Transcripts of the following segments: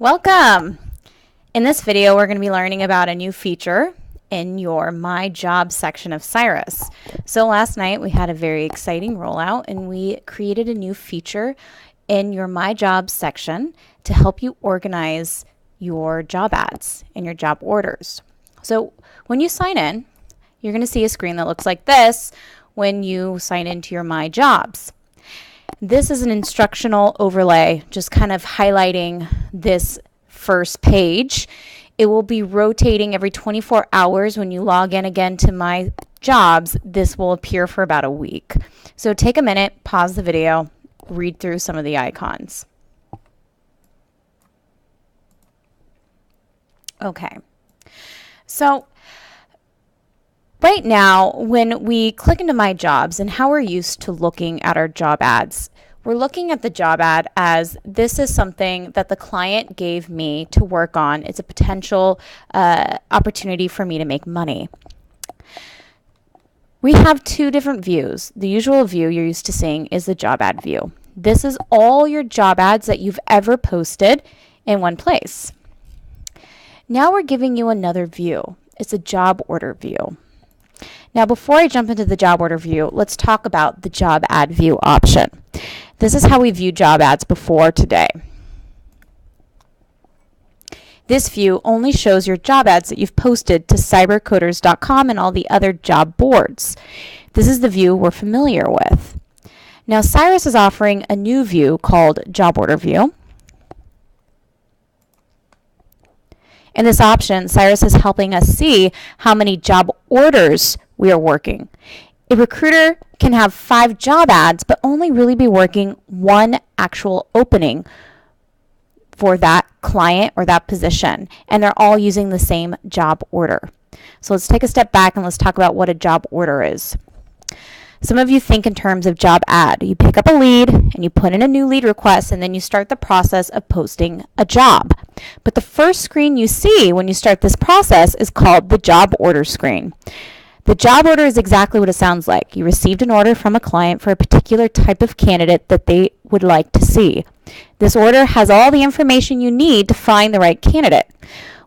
Welcome! In this video, we're going to be learning about a new feature in your My Jobs section of Cyrus. So last night we had a very exciting rollout and we created a new feature in your My Jobs section to help you organize your job ads and your job orders. So when you sign in, you're going to see a screen that looks like this when you sign into your My Jobs. This is an instructional overlay, just kind of highlighting this first page. It will be rotating every 24 hours. When you log in again to My Jobs, this will appear for about a week. So take a minute, pause the video, read through some of the icons. Okay, so right now, when we click into My Jobs and how we're used to looking at our job ads, we're looking at the job ad as this is something that the client gave me to work on. It's a potential opportunity for me to make money. We have two different views. The usual view you're used to seeing is the job ad view. This is all your job ads that you've ever posted in one place. Now we're giving you another view. It's a job order view. Now, before I jump into the job order view, let's talk about the job ad view option. This is how we viewed job ads before today. This view only shows your job ads that you've posted to cybercoders.com and all the other job boards. This is the view we're familiar with. Now, Cyrus is offering a new view called job order view. In this option, Cyrus is helping us see how many job orders we are working. A recruiter can have 5 job ads, but only really be working one actual opening for that client or that position, and they're all using the same job order. So let's take a step back and let's talk about what a job order is. Some of you think in terms of job ad. You pick up a lead and you put in a new lead request and then you start the process of posting a job. But the first screen you see when you start this process is called the job order screen. The job order is exactly what it sounds like. You received an order from a client for a particular type of candidate that they would like to see. This order has all the information you need to find the right candidate.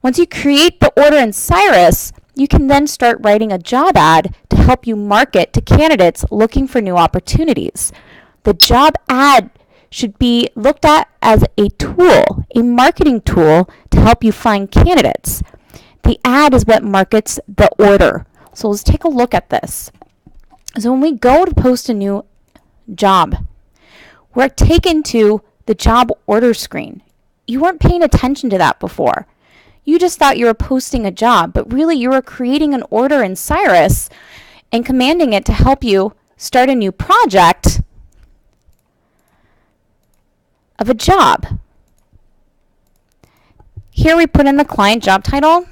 Once you create the order in Cyrus, you can then start writing a job ad to help you market to candidates looking for new opportunities. The job ad should be looked at as a tool, a marketing tool to help you find candidates. The ad is what markets the order. So let's take a look at this. So when we go to post a new job, we're taken to the job order screen. You weren't paying attention to that before. You just thought you were posting a job, but really you were creating an order in Cyrus and commanding it to help you start a new project of a job. Here we put in the client job title.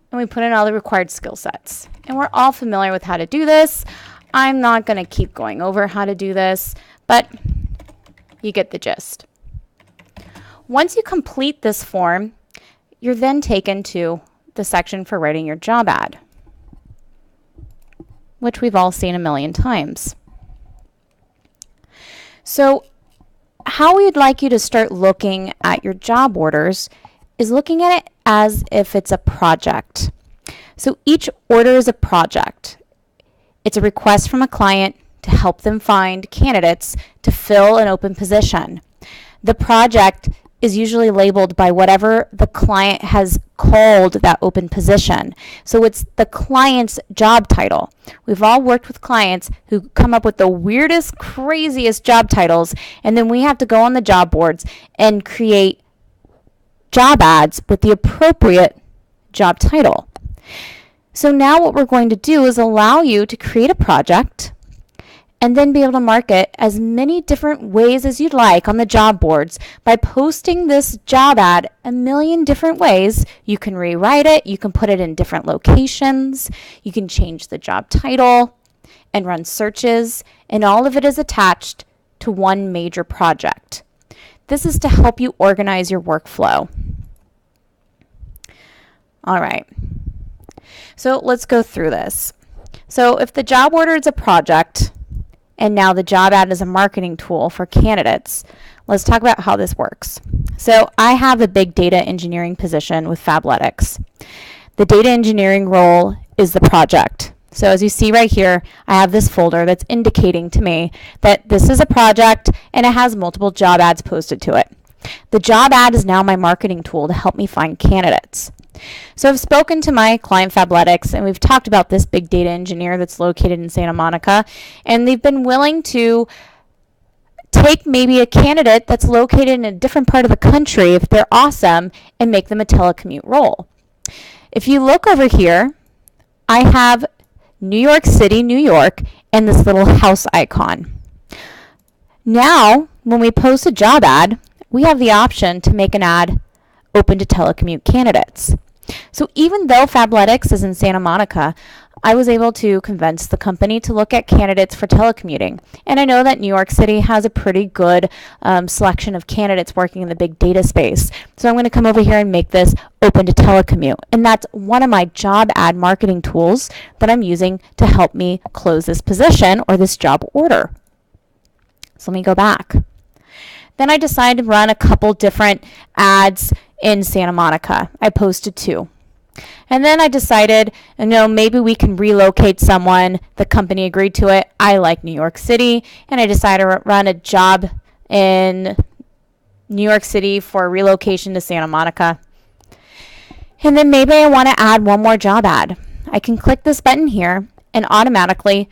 And we put in all the required skill sets. And we're all familiar with how to do this. I'm not going to keep going over how to do this, but you get the gist. Once you complete this form, you're then taken to the section for writing your job ad, which we've all seen a million times. So how we'd like you to start looking at your job orders is looking at it as if it's a project. So each order is a project. It's a request from a client to help them find candidates to fill an open position. The project is usually labeled by whatever the client has called that open position. So it's the client's job title. We've all worked with clients who come up with the weirdest, craziest job titles, and then we have to go on the job boards and create job ads with the appropriate job title. So now what we're going to do is allow you to create a project and then be able to market as many different ways as you'd like on the job boards by posting this job ad a million different ways. You can rewrite it, you can put it in different locations, you can change the job title and run searches, and all of it is attached to one major project. This is to help you organize your workflow. All right, so let's go through this. So if the job order is a project, and now the job ad is a marketing tool for candidates. Let's talk about how this works. So I have a big data engineering position with Fabletics. The data engineering role is the project. So as you see right here, I have this folder that's indicating to me that this is a project and it has multiple job ads posted to it. The job ad is now my marketing tool to help me find candidates. So I've spoken to my client Fabletics, and we've talked about this big data engineer that's located in Santa Monica, and they've been willing to take maybe a candidate that's located in a different part of the country, if they're awesome, and make them a telecommute role. If you look over here, I have New York City, New York, and this little house icon. Now, when we post a job ad, we have the option to make an ad open to telecommute candidates. So even though Fabletics is in Santa Monica, I was able to convince the company to look at candidates for telecommuting. And I know that New York City has a pretty good selection of candidates working in the big data space. So I'm going to come over here and make this open to telecommute. And that's one of my job ad marketing tools that I'm using to help me close this position or this job order. So let me go back. Then I decided to run a couple different ads in Santa Monica. I posted 2. And then I decided, maybe we can relocate someone. The company agreed to it. I like New York City, and I decided to run a job in New York City for relocation to Santa Monica. And then maybe I want to add one more job ad. I can click this button here, and automatically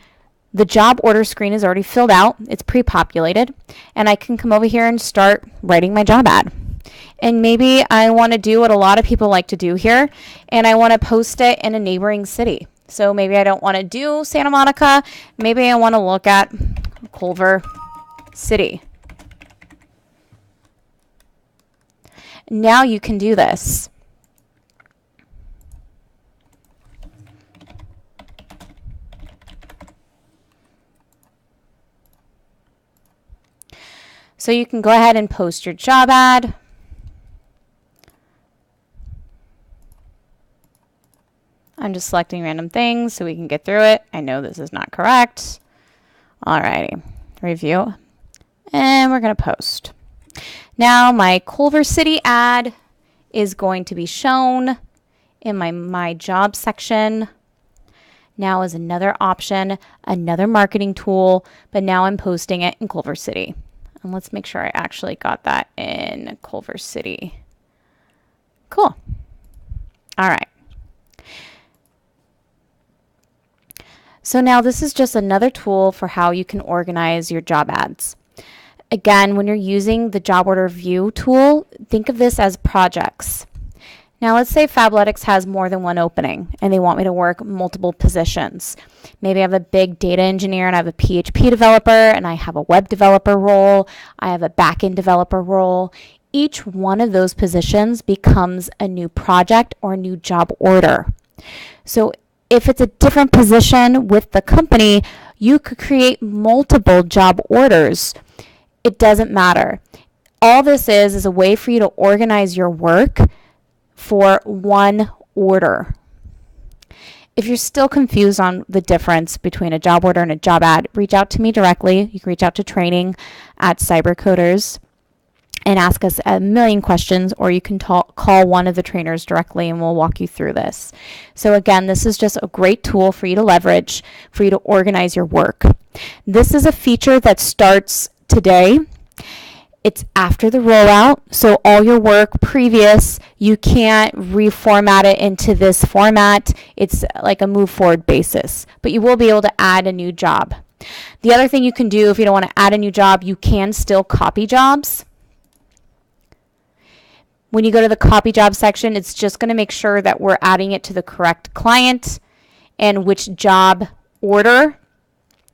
the job order screen is already filled out. It's pre-populated, and I can come over here and start writing my job ad. And maybe I want to do what a lot of people like to do here, and I want to post it in a neighboring city. So maybe I don't want to do Santa Monica. Maybe I want to look at Culver City. Now you can do this. So you can go ahead and post your job ad. I'm just selecting random things so we can get through it. I know this is not correct. Alrighty, review. And we're going to post. Now my Culver City ad is going to be shown in my job section. Now is another option, another marketing tool, but now I'm posting it in Culver City. And let's make sure I actually got that in Culver City. Cool. All right. So now this is just another tool for how you can organize your job ads. Again, when you're using the job order view tool, think of this as projects. Now let's say Fabletics has more than one opening and they want me to work multiple positions. Maybe I have a big data engineer and I have a PHP developer and I have a web developer role. I have a backend developer role. Each one of those positions becomes a new project or a new job order. So if it's a different position with the company, you could create multiple job orders. It doesn't matter. All this is a way for you to organize your work for one order. If you're still confused on the difference between a job order and a job ad, reach out to me directly. You can reach out to training at Cybercoders and ask us a million questions, or you can call one of the trainers directly and we'll walk you through this. So again, this is just a great tool for you to leverage, for you to organize your work. This is a feature that starts today. It's after the rollout, so all your work previous, you can't reformat it into this format. It's like a move forward basis, but you will be able to add a new job. The other thing you can do if you don't want to add a new job, you can still copy jobs. When you go to the copy job section, it's just going to make sure that we're adding it to the correct client and which job order.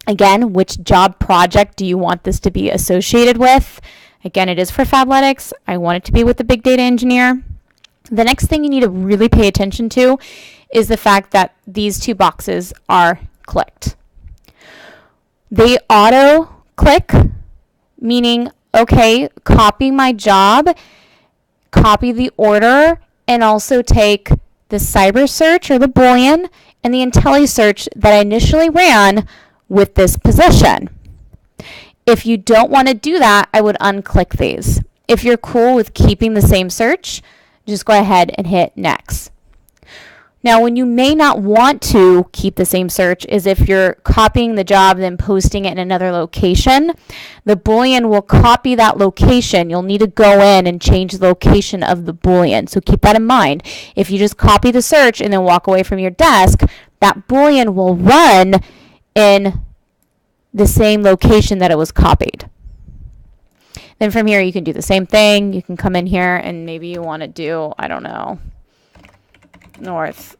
Again, which job project do you want this to be associated with? Again, it is for Fabletics. I want it to be with the big data engineer. The next thing you need to really pay attention to is the fact that these two boxes are clicked. They auto click, meaning, okay, copy my job, copy the order, and also take the cyber search or the Boolean and the IntelliSearch that I initially ran with this position. If you don't want to do that, I would unclick these. If you're cool with keeping the same search, just go ahead and hit next. Now, when you may not want to keep the same search is if you're copying the job then posting it in another location. The Boolean will copy that location. You'll need to go in and change the location of the Boolean. So keep that in mind. If you just copy the search and then walk away from your desk, that Boolean will run in the same location that it was copied. Then from here, you can do the same thing. You can come in here and maybe you want to do, I don't know, North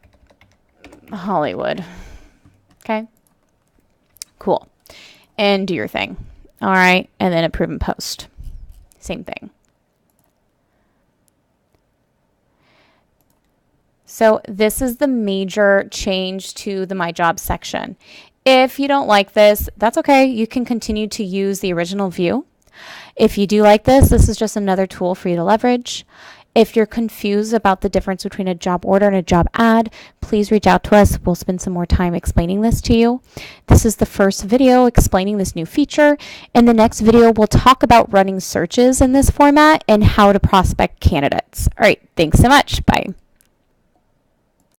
Hollywood. Okay, cool. And do your thing. All right, and then approve and post. Same thing. So this is the major change to the My Jobs section. If you don't like this, that's okay. You can continue to use the original view. If you do like this, this is just another tool for you to leverage. If you're confused about the difference between a job order and a job ad, please reach out to us. We'll spend some more time explaining this to you. This is the first video explaining this new feature. In the next video, we'll talk about running searches in this format and how to prospect candidates. All right, thanks so much. Bye.